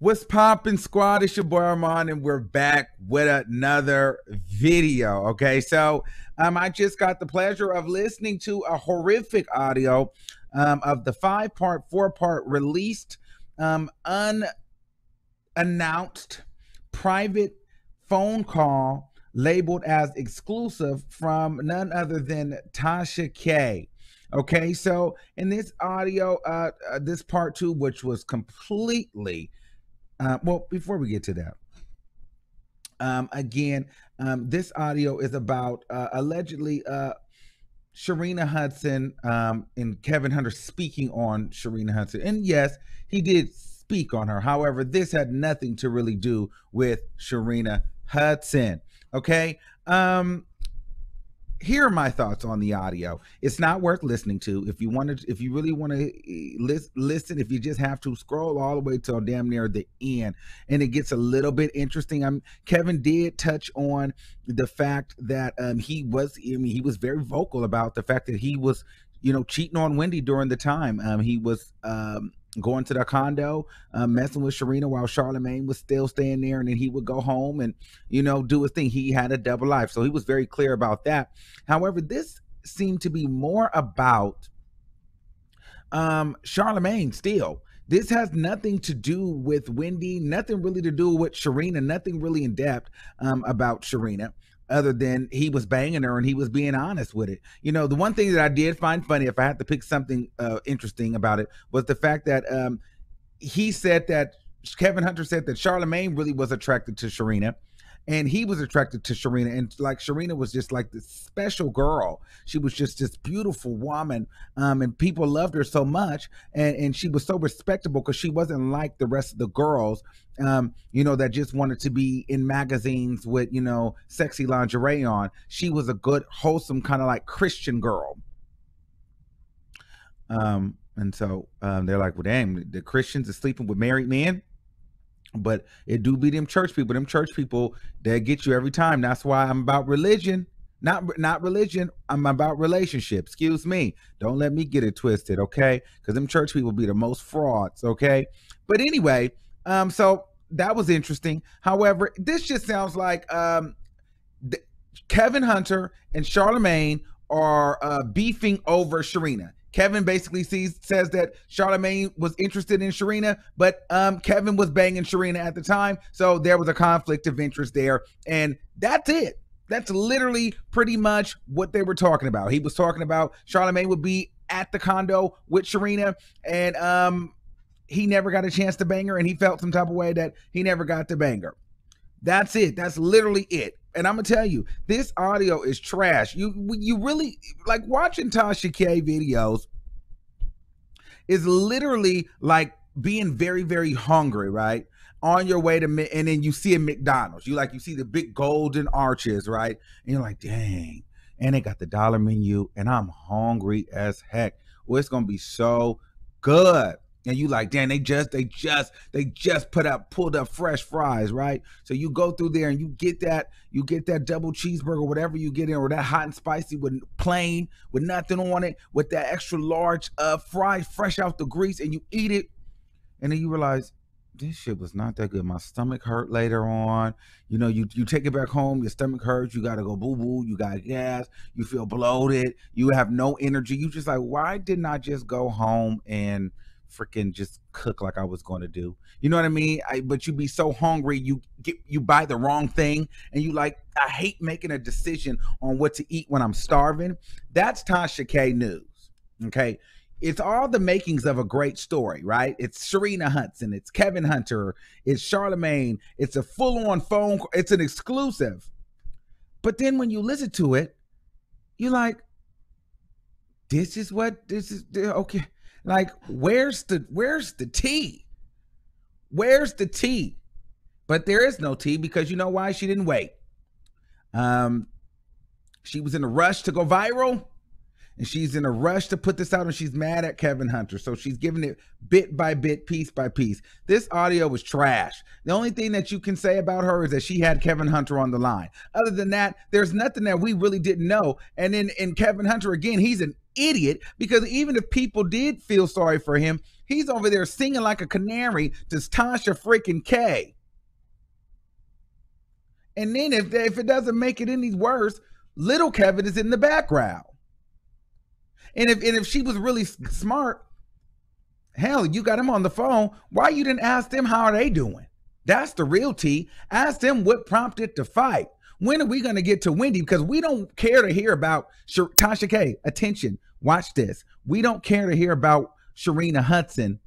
What's poppin', squad? It's your boy Armon, and we're back with another video. Okay, so I just got the pleasure of listening to a horrific audio of the 5-part, 4-part released, unannounced private phone call labeled as exclusive from none other than Tasha K. Okay, so in this audio, this part 2, which was completely well, before we get to that, this audio is about allegedly Sharina Hudson and Kevin Hunter speaking on Sharina Hudson. And yes, he did speak on her. However, this had nothing to really do with Sharina Hudson. Okay. Here are my thoughts on the audio. It's not worth listening to. If you really want to listen, if you just have to, scroll all the way till damn near the end, and it gets a little bit interesting. Kevin did touch on the fact that he was very vocal about the fact that he was, cheating on Wendy during the time. He was going to the condo, messing with Sharina while Charlamagne was still staying there, and then he would go home and do his thing. He had a double life, so he was very clear about that. However, this seemed to be more about Charlamagne still. This has nothing to do with Wendy, nothing really to do with Sharina, nothing really in depth about Sharina, other than he was banging her and he was being honest with it. The one thing that I did find funny, if I had to pick something interesting about it, was the fact that he said that Kevin Hunter said that Charlamagne really was attracted to Sharina, and he was attracted to Sharina, and like Sharina was just like this special girl. She was just this beautiful woman, and people loved her so much, and she was so respectable because she wasn't like the rest of the girls, that just wanted to be in magazines with, sexy lingerie on. She was a good, wholesome, kind of like Christian girl. And so they're like, well, damn, the Christians are sleeping with married men. But it do be them church people. Them church people, they get you every time. That's why I'm about religion. Not religion. I'm about relationship. Excuse me. Don't let me get it twisted, okay? Because them church people be the most frauds, okay? But anyway, so that was interesting. However, this just sounds like Kevin Hunter and Charlamagne are beefing over Sharina. Kevin basically says that Charlamagne was interested in Sharina, but Kevin was banging Sharina at the time, so there was a conflict of interest there, and that's it. That's literally pretty much what they were talking about. He was talking about Charlamagne would be at the condo with Sharina, and he never got a chance to bang her, and he felt some type of way that he never got to bang her. That's it. That's literally it. And I'm gonna tell you, this audio is trash. You really like watching Tasha K videos is literally like being very, very hungry, right? On your way to, and then you see a McDonald's. You see the big golden arches, right? And you're like, dang. And they got the dollar menu, and I'm hungry as heck. Well, it's gonna be so good. And you like, damn, they just pulled up fresh fries, right? So you go through there and you get that double cheeseburger, whatever you get in, or that hot and spicy with plain, with nothing on it, with that extra large fries fresh out the grease, and you eat it, and then you realize this shit was not that good. My stomach hurt later on. You take it back home, your stomach hurts, you gotta go boo-boo, you got gas, you feel bloated, you have no energy. You just like, why didn't I just go home and freaking just cook like I was going to do? You know what I mean? But you be so hungry, you buy the wrong thing, and you like, I hate making a decision on what to eat when I'm starving. That's Tasha K news. Okay, it's all the makings of a great story, right? It's Sharina Hudson, it's Kevin Hunter, it's Charlamagne, it's a full-on phone, it's an exclusive. But then when you listen to it, you're like, this is okay. Like, where's the tea? Where's the tea? But there is no tea, because you know why? She didn't wait. She was in a rush to go viral, and she's in a rush to put this out, and she's mad at Kevin Hunter. So she's giving it bit by bit, piece by piece. This audio was trash. The only thing that you can say about her is that she had Kevin Hunter on the line. Other than that, there's nothing that we really didn't know. And then in Kevin Hunter, again, he's an idiot, because even if people did feel sorry for him, He's over there singing like a canary to Tasha freaking K. And then if it doesn't make it any worse, little Kevin is in the background. And if she was really smart, hell, you got him on the phone. Why you didn't ask them how are they doing? That's the real tea. Ask them what prompted the fight. When are we going to get to Wendy? Because we don't care to hear about Tasha K. Attention, watch this. We don't care to hear about Sharina Hudson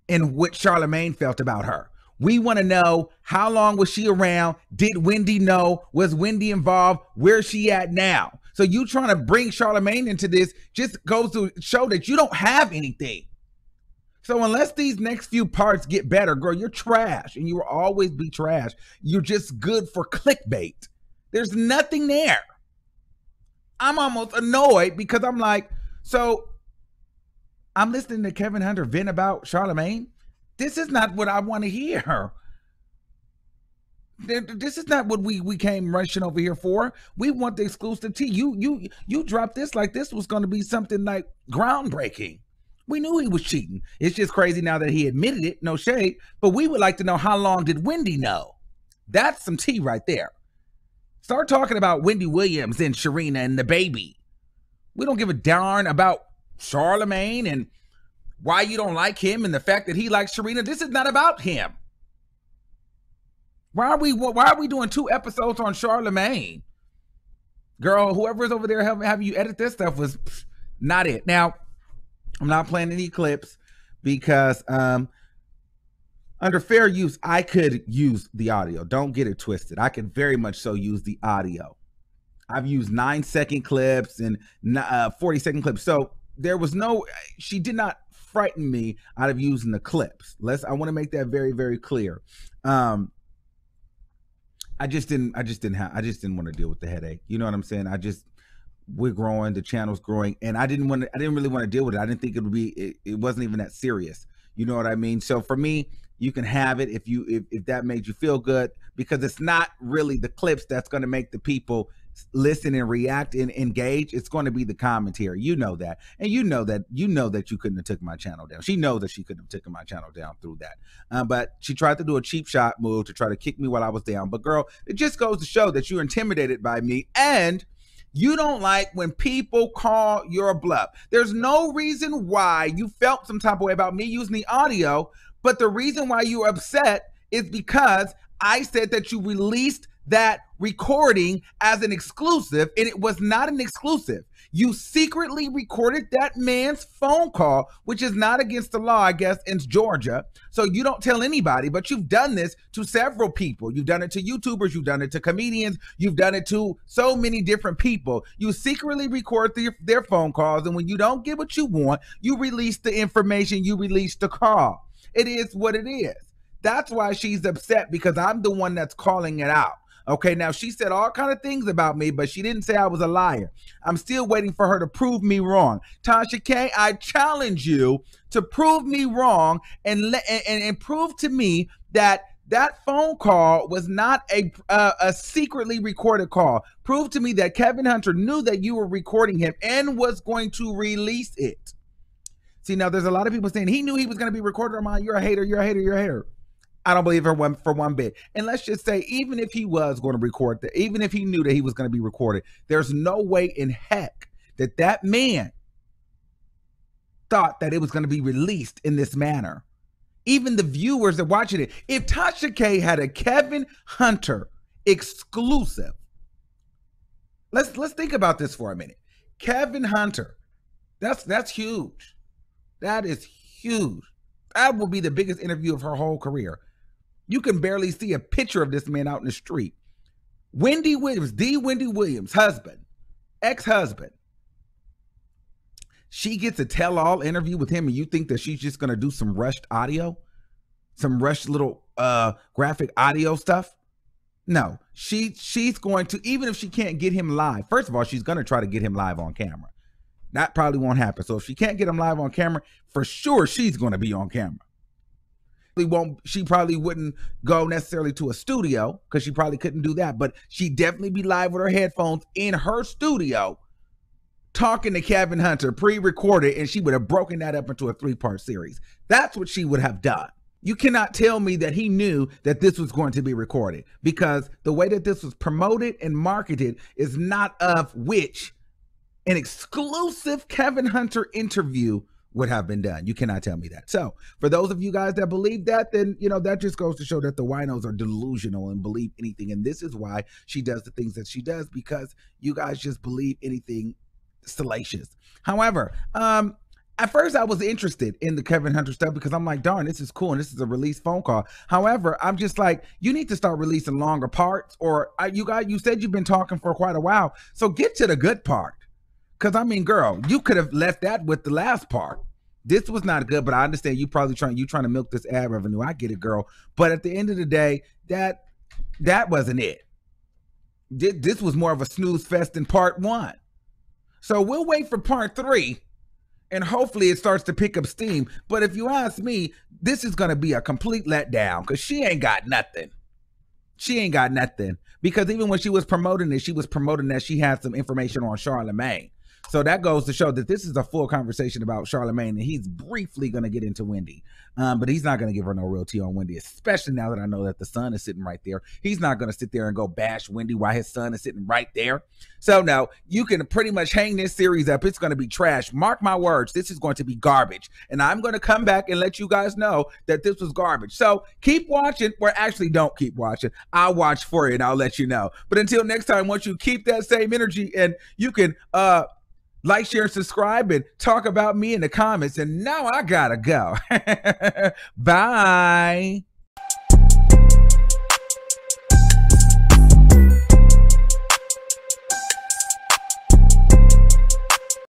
and what Charlamagne felt about her. We want to know how long was she around? Did Wendy know? Was Wendy involved? Where's she at now? So you trying to bring Charlamagne into this just goes to show that you don't have anything. So unless these next few parts get better, girl, you're trash, and you will always be trash. You're just good for clickbait. There's nothing there. I'm almost annoyed because I'm like, so I'm listening to Kevin Hunter vent about Charlamagne. This is not what I want to hear. This is not what we came rushing over here for. We want the exclusive tea. You dropped this like this was going to be something like groundbreaking. We knew he was cheating. It's just crazy now that he admitted it, no shade. But we would like to know, how long did Wendy know? That's some tea right there. Start talking about Wendy Williams and Sharina and the baby. We don't give a darn about Charlamagne and why you don't like him and the fact that he likes Sharina. This is not about him. Why are we doing 2 episodes on Charlamagne? Girl, whoever's over there having you edit this stuff was not it. Now, I'm not playing any clips because under fair use, I could use the audio. Don't get it twisted. I could very much so use the audio. I've used 9-second clips and 40-second clips. So there was she did not frighten me out of using the clips. I want to make that very, very clear. I just didn't want to deal with the headache. You know what I'm saying? We're growing, the channel's growing, and I didn't really want to deal with it. I didn't think it would be, it wasn't even that serious. You know what I mean? So for me, you can have it if that made you feel good, because it's not really the clips that's going to make the people listen and react and engage. It's going to be the commentary. You know that. And you know that you couldn't have taken my channel down. She knows that she couldn't have taken my channel down through that. But she tried to do a cheap shot move to try to kick me while I was down. But girl, it just goes to show that you're intimidated by me, and you don't like when people call your bluff. There's no reason why you felt some type of way about me using the audio, but the reason why you're upset is because I said that you released that recording as an exclusive, and it was not an exclusive. You secretly recorded that man's phone call, which is not against the law, I guess, in Georgia. So you don't tell anybody, but you've done this to several people. You've done it to YouTubers, you've done it to comedians, you've done it to so many different people. You secretly record their phone calls, and when you don't get what you want, you release the information, you release the call. It is what it is. That's why she's upset, because I'm the one that's calling it out. Okay, now she said all kind of things about me, but she didn't say I was a liar. I'm still waiting for her to prove me wrong. Tasha K, I challenge you to prove me wrong and prove to me that that phone call was not a secretly recorded call. Prove to me that Kevin Hunter knew that you were recording him and was going to release it. See, now there's a lot of people saying he knew he was going to be recorded. Armon, you're a hater, you're a hater, you're a hater. I don't believe her for one bit. And let's just say, even if he was going to record that, even if he knew that he was going to be recorded, there's no way in heck that man thought that it was going to be released in this manner. Even the viewers that watching it, if Tasha K had a Kevin Hunter exclusive, let's think about this for a minute. Kevin Hunter, that's huge. That is huge. That will be the biggest interview of her whole career. You can barely see a picture of this man out in the street. Wendy Williams, Wendy Williams, husband, ex-husband. She gets a tell-all interview with him, and you think that she's just going to do some rushed audio? Some rushed little graphic audio stuff? No, she's going to, even if she can't get him live, first of all, she's going to try to get him live on camera. That probably won't happen. So if she can't get him live on camera, for sure she's going to be on camera. She probably wouldn't go necessarily to a studio, because she probably couldn't do that, but she'd definitely be live with her headphones in her studio talking to Kevin Hunter pre-recorded, and she would have broken that up into a 3-part series. That's what she would have done. You cannot tell me that he knew that this was going to be recorded, because the way that this was promoted and marketed is not of which an exclusive Kevin Hunter interview would have been done. You cannot tell me that. So for those of you guys that believe that, then, that just goes to show that the winos are delusional and believe anything. And this is why she does the things that she does, because you guys just believe anything salacious. However, at first I was interested in the Kevin Hunter stuff, because I'm like, darn, this is cool, and this is a release phone call. However, I'm just like, you need to start releasing longer parts, or you said you've been talking for quite a while, so get to the good part. Because, I mean, girl, you could have left that with the last part. This was not good, but I understand you probably trying to milk this ad revenue. I get it, girl. But at the end of the day, that wasn't it. This was more of a snooze fest in part 1. So we'll wait for part 3, and hopefully it starts to pick up steam. But if you ask me, this is going to be a complete letdown, because she ain't got nothing. She ain't got nothing. Because even when she was promoting it, she was promoting that she had some information on Charlemagne. So that goes to show that this is a full conversation about Charlemagne, and he's briefly going to get into Wendy. But he's not going to give her no real tea on Wendy, especially now that I know that the son is sitting right there. He's not going to sit there and go bash Wendy while his son is sitting right there. So no, you can pretty much hang this series up. It's going to be trash. Mark my words. This is going to be garbage. And I'm going to come back and let you guys know that this was garbage. So keep watching, or actually don't keep watching. I'll watch for you and I'll let you know. But until next time, once you keep that same energy, and you can like, share, subscribe, and talk about me in the comments. And now I gotta go. Bye.